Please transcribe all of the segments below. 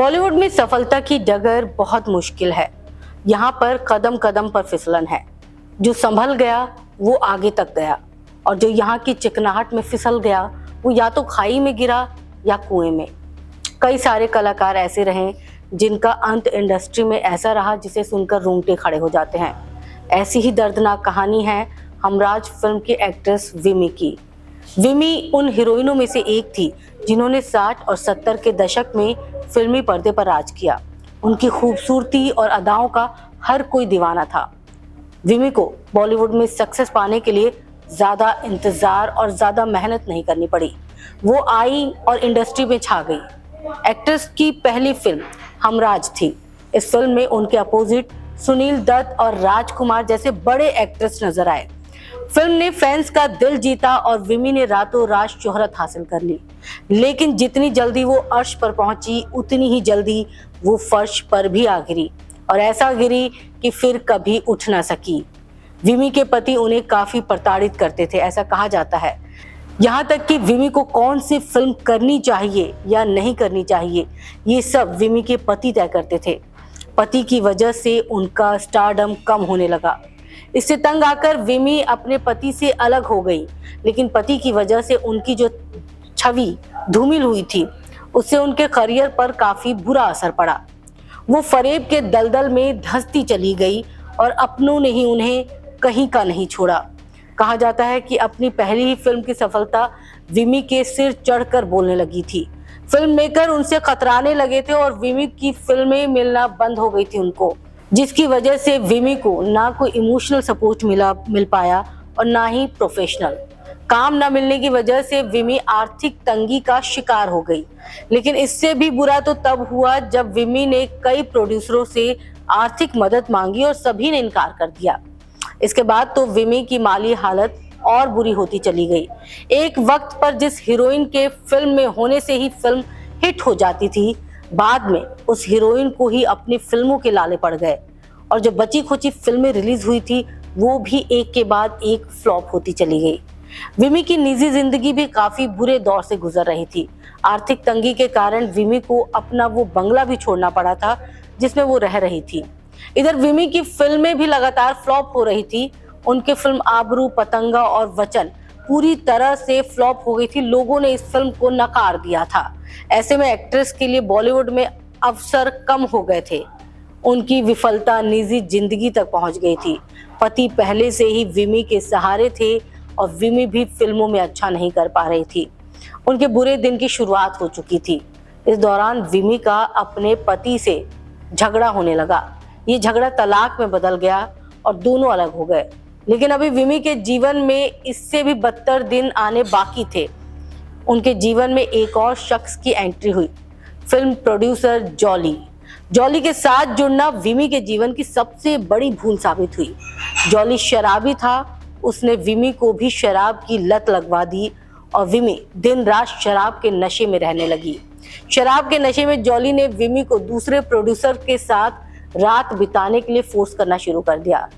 बॉलीवुड में सफलता की डगर बहुत मुश्किल है। यहाँ पर कदम कदम पर फिसलन है। जो संभल गया वो आगे तक गया और जो यहाँ की चिकनाहट में फिसल गया वो या तो खाई में गिरा या कुएं में। कई सारे कलाकार ऐसे रहे जिनका अंत इंडस्ट्री में ऐसा रहा जिसे सुनकर रोंगटे खड़े हो जाते हैं। ऐसी ही दर्दनाक कहानी है हमराज फिल्म की एक्ट्रेस विमी की। विमी उन हीरोइनों में से एक थी जिन्होंने 60 और 70 के दशक में फिल्मी पर्दे पर राज किया। उनकी खूबसूरती और अदाओं का हर कोई दीवाना था। विमी को बॉलीवुड में सक्सेस पाने के लिए ज्यादा इंतजार और ज्यादा मेहनत नहीं करनी पड़ी। वो आई और इंडस्ट्री में छा गई। एक्ट्रेस की पहली फिल्म हमराज थी। इस फिल्म में उनके अपोजिट सुनील दत्त और राजकुमार जैसे बड़े एक्ट्रेस नजर आए। फिल्म ने फैंस का दिल जीता और विमी ने रातों रात शोहरत हासिल कर ली। लेकिन जितनी जल्दी वो अर्श पर पहुंची उतनी ही जल्दी वो फर्श पर भी आ गिरी, और ऐसा गिरी कि फिर कभी उठ ना सकी। विमी के पति उन्हें काफी प्रताड़ित करते थे, ऐसा कहा जाता है। यहाँ तक कि विमी को कौन सी फिल्म करनी चाहिए या नहीं करनी चाहिए ये सब विमी के पति तय करते थे। पति की वजह से उनका स्टारडम कम होने लगा। इससे तंग आकर विमी अपने पति से अलग हो गई, लेकिन पति की वजह से उनकी जो छवि धूमिल हुई थी उससे उनके करियर पर काफी बुरा असर पड़ा। वो फरेब के दलदल में धंसती चली गई और अपनों ने ही उन्हें कहीं का नहीं छोड़ा। कहा जाता है कि अपनी पहली ही फिल्म की सफलता विमी के सिर चढ़कर बोलने लगी थी। फिल्म मेकर उनसे कतराने लगे थे और विमी की फिल्में मिलना बंद हो गई थी उनको, जिसकी वजह से विमी को ना कोई इमोशनल सपोर्ट मिल पाया और ना ही प्रोफेशनल। काम ना मिलने की वजह से विमी आर्थिक तंगी का शिकार हो गई। लेकिन इससे भी बुरा तो तब हुआ जब विमी ने कई प्रोड्यूसरों से आर्थिक मदद मांगी और सभी ने इनकार कर दिया। इसके बाद तो विमी की माली हालत और बुरी होती चली गई। एक वक्त पर जिस हीरोइन के फिल्म में होने से ही फिल्म हिट हो जाती थी, बाद में उस हीरोइन को ही अपनी फिल्मों के लाले पड़ गए और जो बची खुची फिल्में रिलीज हुई थी वो भी एक के बाद एक फ्लॉप होती चली गई। विमी की निजी जिंदगी भी काफी बुरे दौर से गुजर रही थी। आर्थिक तंगी के कारण विमी को अपना वो बंगला भी छोड़ना पड़ा था जिसमें वो रह रही थी। इधर विमी की फिल्में भी लगातार फ्लॉप हो रही थी। उनकी फिल्म आबरू, पतंगा और वचन पूरी तरह से फ्लॉप हो गई थी। लोगों ने इस फिल्म को नकार दिया था। ऐसे में एक्ट्रेस के लिए बॉलीवुड में अवसर कम हो गए थे। उनकी विफलता निजी जिंदगी तक पहुंच गई थी। पति पहले से ही विमी के सहारे थे और विमी भी फिल्मों में अच्छा नहीं कर पा रही थी। उनके बुरे दिन की शुरुआत हो चुकी थी। इस दौरान विमी का अपने पति से झगड़ा होने लगा। ये झगड़ा तलाक में बदल गया और दोनों अलग हो गए। लेकिन अभी विमी के जीवन में इससे भी बदतर दिन आने बाकी थे। उनके जीवन में एक और शख्स की एंट्री हुई, फिल्म प्रोड्यूसर जॉली। जॉली के साथ जुड़ना विमी के जीवन की सबसे बड़ी भूल साबित हुई। जॉली शराबी था, उसने विमी को भी शराब की लत लगवा दी और विमी दिन रात शराब के नशे में रहने लगी। शराब के नशे में जॉली ने विमी को दूसरे प्रोड्यूसर के साथ रात बिताने के लिए फोर्स करना शुरू कर दिया।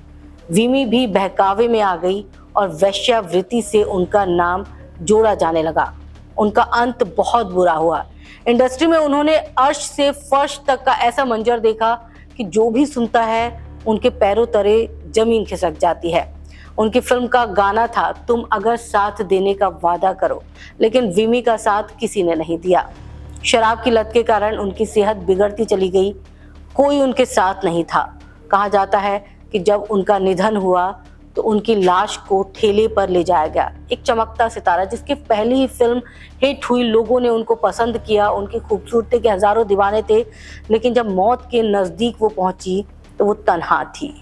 विमी भी बहकावे में आ गई और वेश्यावृत्ति से उनका नाम जोड़ा जाने लगा। उनका अंत बहुत बुरा हुआ। इंडस्ट्री में उन्होंने अर्श से फर्श तक का ऐसा मंजर देखा कि जो भी सुनता है उनके पैरों तले जमीन खिसक जाती है। उनकी फिल्म का गाना था, तुम अगर साथ देने का वादा करो, लेकिन विमी का साथ किसी ने नहीं दिया। शराब की लत के कारण उनकी सेहत बिगड़ती चली गई। कोई उनके साथ नहीं था। कहा जाता है कि जब उनका निधन हुआ तो उनकी लाश को ठेले पर ले जाया गया। एक चमकता सितारा जिसकी पहली ही फिल्म हिट हुई, लोगों ने उनको पसंद किया, उनकी खूबसूरती के हजारों दीवाने थे, लेकिन जब मौत के नजदीक वो पहुंची तो वो तन्हा थी।